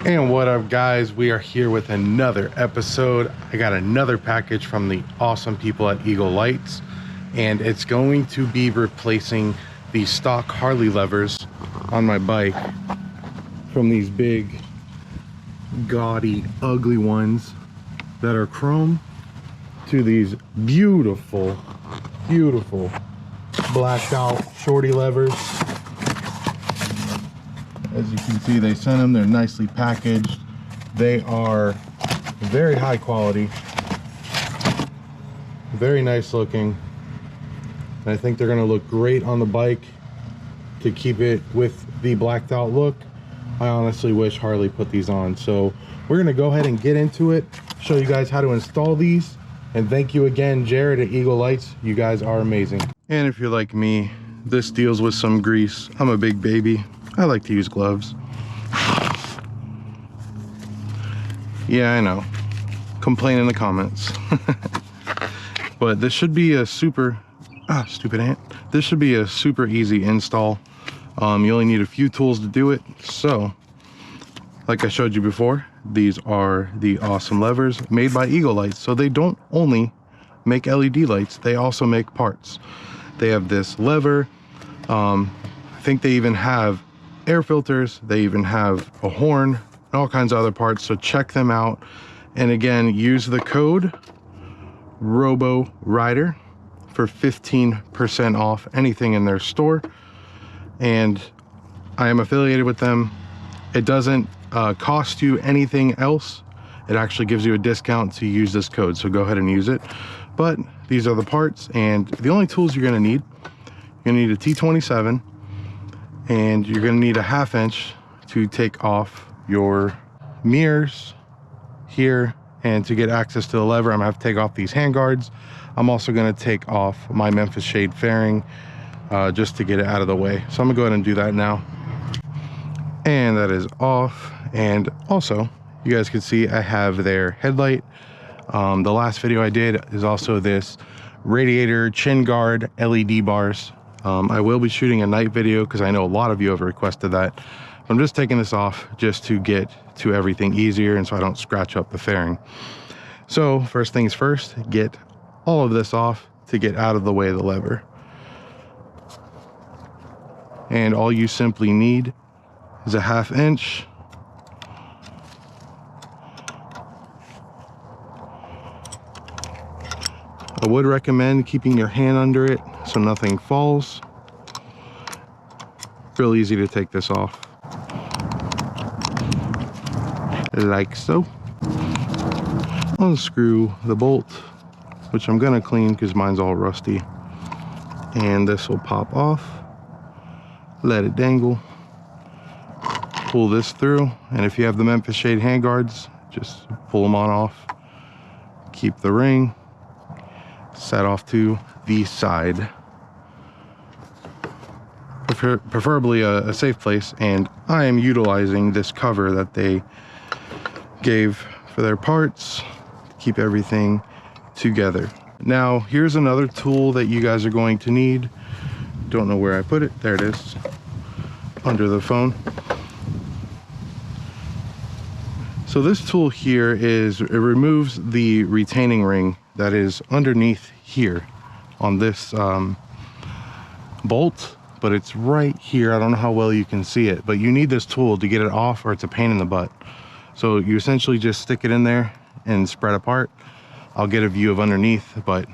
And what up, guys? We are here with another episode. I got another package from the awesome people at Eagle Lights, and it's going to be replacing the stock Harley levers on my bike from these big, gaudy, ugly ones that are chrome to these beautiful, beautiful blacked out Shorty levers. As you can see, they sent them. They're nicely packaged. They are very high quality, very nice looking, and I think they're going to look great on the bike to keep it with the blacked out look. I honestly wish Harley put these on. So we're going to go ahead and get into it, show you guys how to install these, and thank you again, Jared at Eagle Lights. You guys are amazing. And if you're like me, this deals with some grease. I'm a big baby. I like to use gloves. Yeah, I know. Complain in the comments. But this should be a super... stupid ant. This should be a super easy install. You only need a few tools to do it. So, like I showed you before, these are the awesome levers made by Eagle Lights. So they don't only make LED lights, they also make parts. They have this lever. I think they even have air filters, they even have a horn, and all kinds of other parts. So check them out, and again, use the code ROBORIDER for 15% off anything in their store. And I am affiliated with them. It doesn't cost you anything else. It actually gives you a discount to use this code, so go ahead and use it. But these are the parts, and the only tools you're going to need, you're going to need a T27, and you're going to need a 1/2 inch to take off your mirrors here, and to get access to the lever I'm going to have to take off these hand guards. I'm also going to take off my Memphis shade fairing just to get it out of the way. So I'm going to go ahead and do that now. And that is off. And also, you guys can see I have their headlight. The last video I did is also this radiator chin guard LED bars. I will be shooting a night video because I know a lot of you have requested that. I'm just taking this off just to get to everything easier and so I don't scratch up the fairing. So first things first, get all of this off to get out of the way of the lever. And all you simply need is a 1/2 inch. I would recommend keeping your hand under it so nothing falls. Real easy to take this off. Like so. Unscrew the bolt, which I'm gonna clean because mine's all rusty. And this will pop off. Let it dangle. Pull this through, and if you have the Memphis shade handguards, just pull them on off. Keep the ring. Set off to the side. Preferably a safe place, and I am utilizing this cover that they gave for their parts to keep everything together. Now here's another tool that you guys are going to need. Don't know where I put it. There it is, under the phone. So this tool here it removes the retaining ring that is underneath here on this bolt, but it's right here. I don't know how well you can see it, but you need this tool to get it off or it's a pain in the butt. So you essentially just stick it in there and spread apart. I'll get a view of underneath, but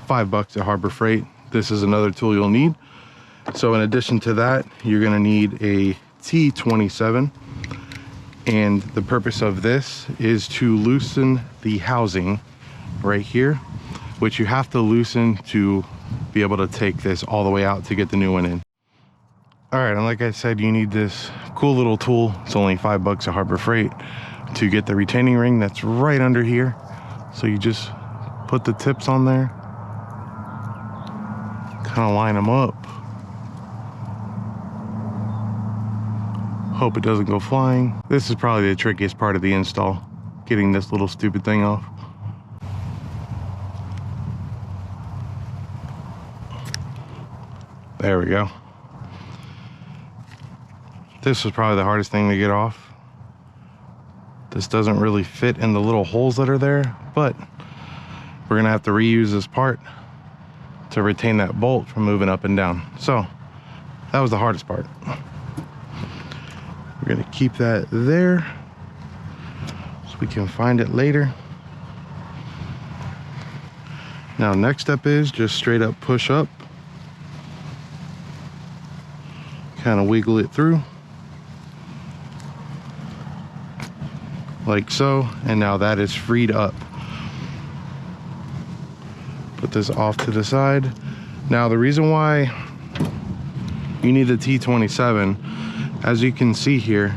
$5 at Harbor Freight. This is another tool you'll need. So in addition to that, you're gonna need a T27. And the purpose of this is to loosen the housing right here, which you have to loosen to be able to take this all the way out to get the new one in. All right, and like I said, you need this cool little tool. It's only $5 at Harbor Freight to get the retaining ring that's right under here. So you just put the tips on there, kind of line them up. Hope it doesn't go flying. This is probably the trickiest part of the install, getting this little stupid thing off. There we go. This was probably the hardest thing to get off. This doesn't really fit in the little holes that are there, but we're gonna have to reuse this part to retain that bolt from moving up and down. So that was the hardest part. We're gonna keep that there so we can find it later. Now next step is just straight up push up, kind of wiggle it through like so, and now that is freed up. Put this off to the side. Now the reason why you need the T27, as you can see here,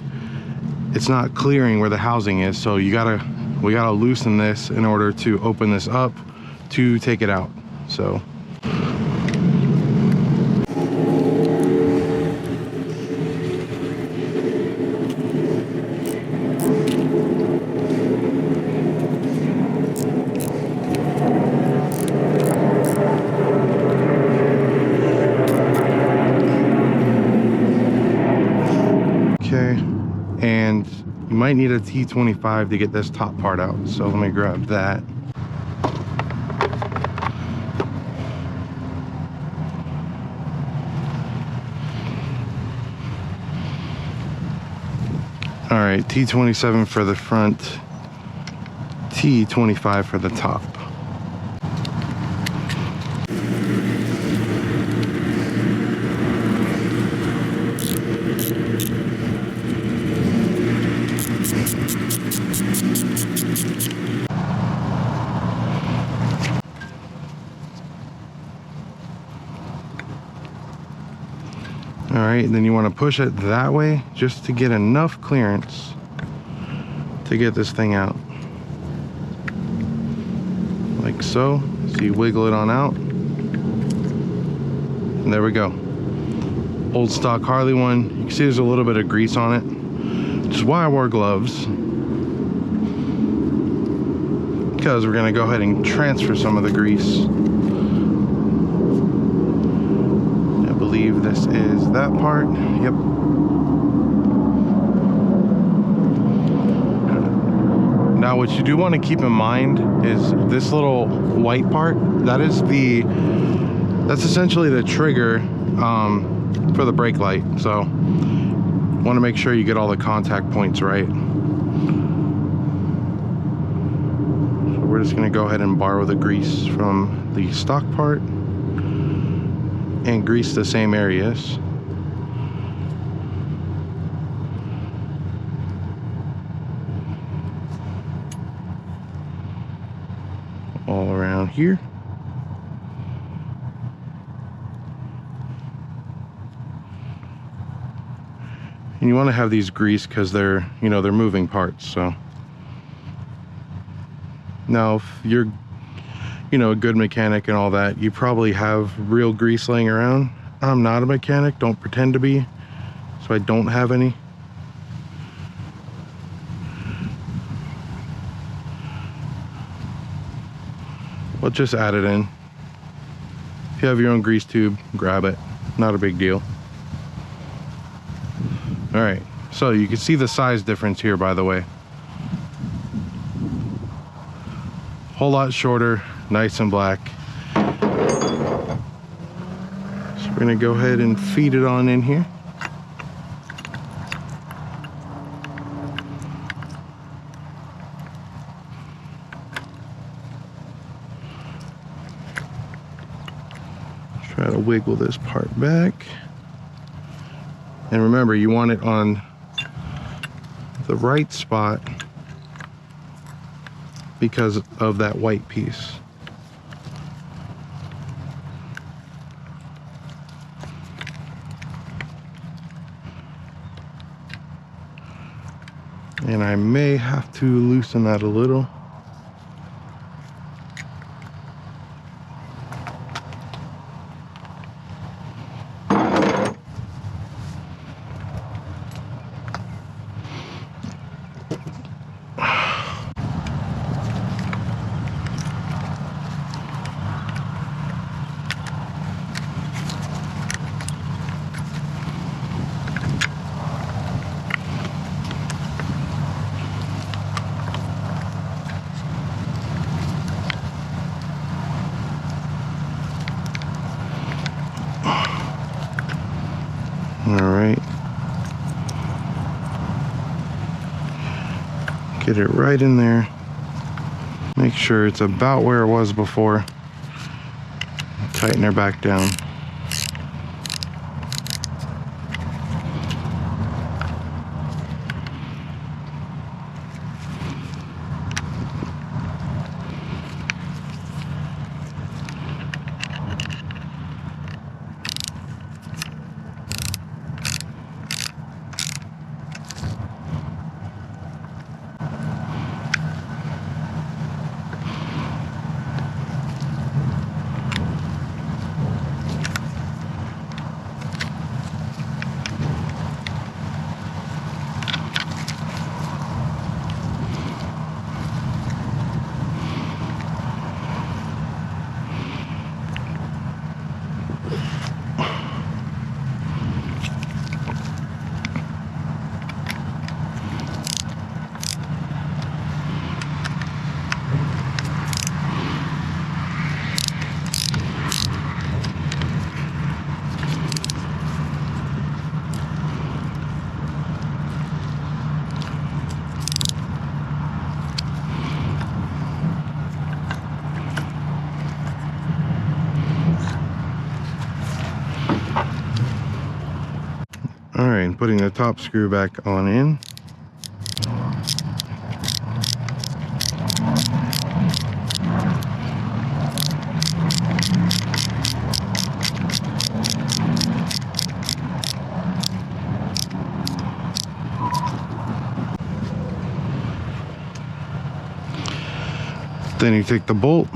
it's not clearing where the housing is, so we gotta loosen this in order to open this up to take it out. So okay, and you might need a T25 to get this top part out, so let me grab that. All right, T27 for the front, T25 for the top. All right, then you want to push it that way just to get enough clearance to get this thing out. Like so. So you wiggle it on out. And there we go. Old stock Harley one. You can see there's a little bit of grease on it. Which is why I wore gloves. Because we're going to go ahead and transfer some of the grease. This is that part. Yep. Now what you do want to keep in mind is this little white part, that's essentially the trigger for the brake light. So want to make sure you get all the contact points right. So we're just going to go ahead and borrow the grease from the stock part and grease the same areas. All around here. And you want to have these greased because they're, they're moving parts. So now if you're a good mechanic and all that, you probably have real grease laying around. I'm not a mechanic, don't pretend to be, so I don't have any. But just add it in. If you have your own grease tube, grab it. Not a big deal. All right, so you can see the size difference here, by the way. Whole lot shorter, nice and black. So we're gonna go ahead and feed it on in here. Try to wiggle this part back. And remember, you want it on the right spot because of that white piece. And I may have to loosen that a little. Get it right in there. Make sure it's about where it was before. Tighten her back down. All right, putting the top screw back on in. Then you take the bolt,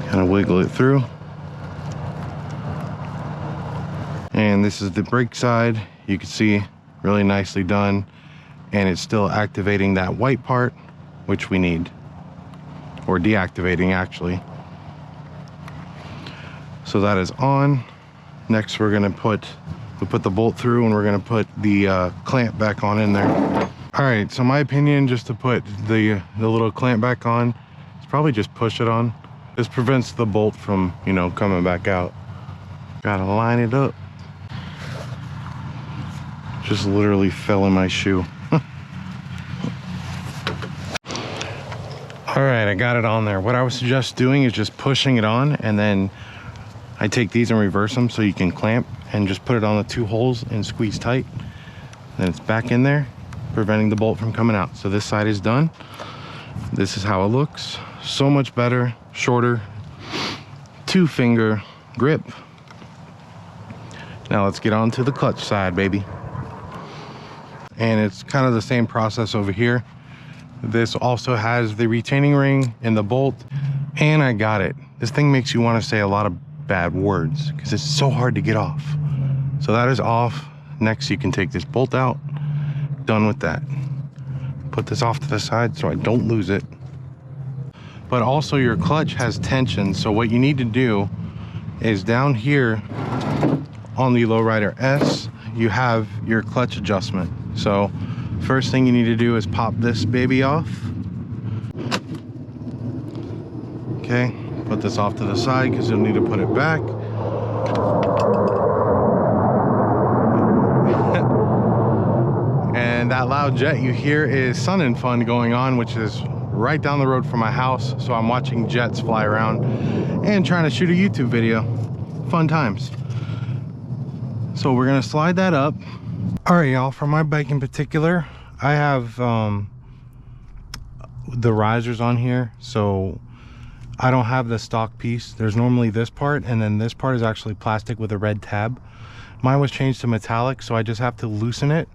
kind of wiggle it through, and this is the brake side. You can see really nicely done, and it's still activating that white part, which we need, or deactivating actually. So that is on. Next we're gonna put the bolt through, and we're gonna put the clamp back on in there. All right, so my opinion, just to put the little clamp back on, is probably just push it on. This prevents the bolt from, you know, coming back out. Gotta line it up. Just literally fell in my shoe. All right, I got it on there. What I would suggest doing is just pushing it on, and then I take these and reverse them so you can clamp, and just put it on the two holes and squeeze tight. Then it's back in there, preventing the bolt from coming out. So this side is done. This is how it looks. So much better, shorter, 2-finger grip. Now let's get on to the clutch side, baby. And it's kind of the same process over here. This also has the retaining ring and the bolt, and I got it. This thing makes you want to say a lot of bad words because it's so hard to get off. So that is off. Next, you can take this bolt out. Done with that. Put this off to the side so I don't lose it. But also your clutch has tension, so what you need to do is down here on the lowrider S, you have your clutch adjustment. So first thing you need to do is pop this baby off. Okay, put this off to the side because you'll need to put it back. And that loud jet you hear is Sun and Fun going on, which is right down the road from my house. So I'm watching jets fly around and trying to shoot a YouTube video. Fun times. So we're gonna slide that up. All right, y'all, for my bike in particular, I have the risers on here, so I don't have the stock piece. There's normally this part, and then this part is actually plastic with a red tab. Mine was changed to metallic, so I just have to loosen it,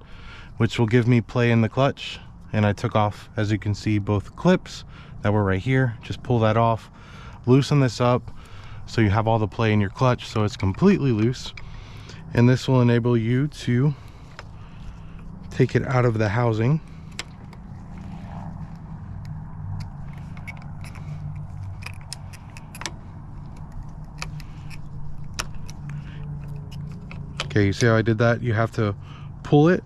which will give me play in the clutch. And I took off, as you can see, both clips that were right here. Just pull that off, loosen this up, so you have all the play in your clutch, so it's completely loose. And this will enable you to take it out of the housing. Okay, you see how I did that? You have to pull it,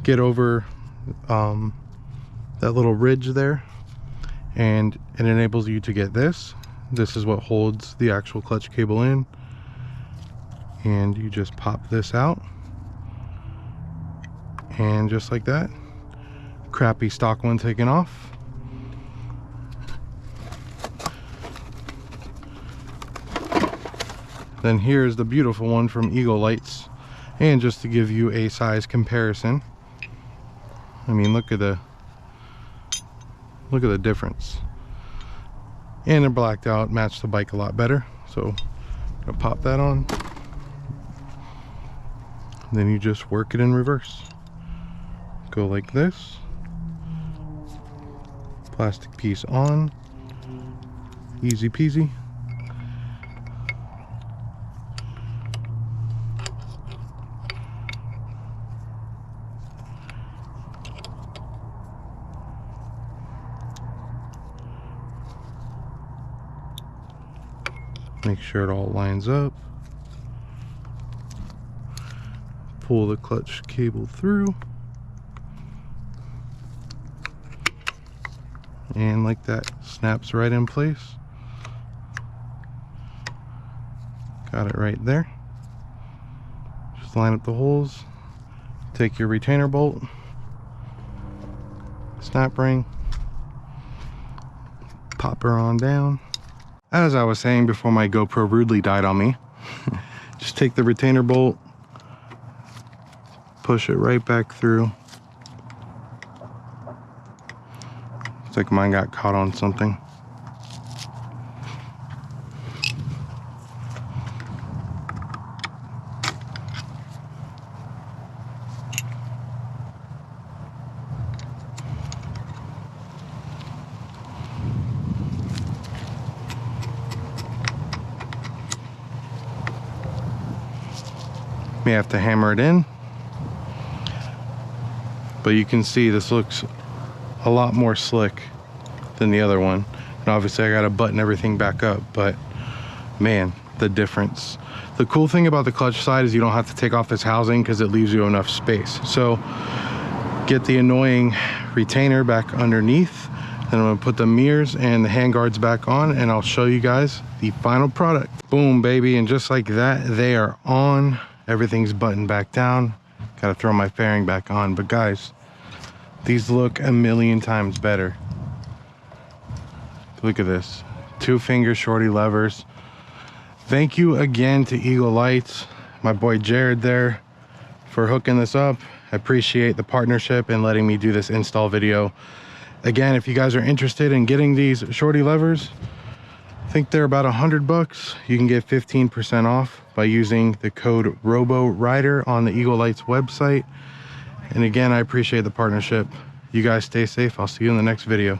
get over that little ridge there, and it enables you to get this. This is what holds the actual clutch cable in, and you just pop this out, and just like that, crappy stock one taken off. Then here's the beautiful one from Eagle Lights. And just to give you a size comparison, I mean, look at the difference. And they're blacked out, match the bike a lot better. So I'm gonna pop that on. Then you just work it in reverse. Go like this. Plastic piece on. Easy peasy. Make sure it all lines up. Pull the clutch cable through. And like that, snaps right in place. Got it right there. Just line up the holes. Take your retainer bolt, snap ring, pop her on down. As I was saying before my GoPro rudely died on me, just take the retainer bolt, push it right back through. Looks like mine got caught on something. May have to hammer it in, but you can see this looks a lot more slick than the other one. And obviously I gotta button everything back up, but man, the difference. The cool thing about the clutch side is you don't have to take off this housing because it leaves you enough space. So get the annoying retainer back underneath, then I'm gonna put the mirrors and the hand guards back on, and I'll show you guys the final product. Boom, baby, and just like that, they are on. Everything's buttoned back down. Gotta throw my fairing back on. But guys, these look a million times better. Look at this. 2-finger Shorty levers. Thank you again to Eagle Lights, my boy Jared there, for hooking this up. I appreciate the partnership and letting me do this install video. Again, if you guys are interested in getting these Shorty levers, I think they're about $100. You can get 15% off by using the code ROBORIDER on the Eagle Lights website. And again, I appreciate the partnership. You guys stay safe. I'll see you in the next video.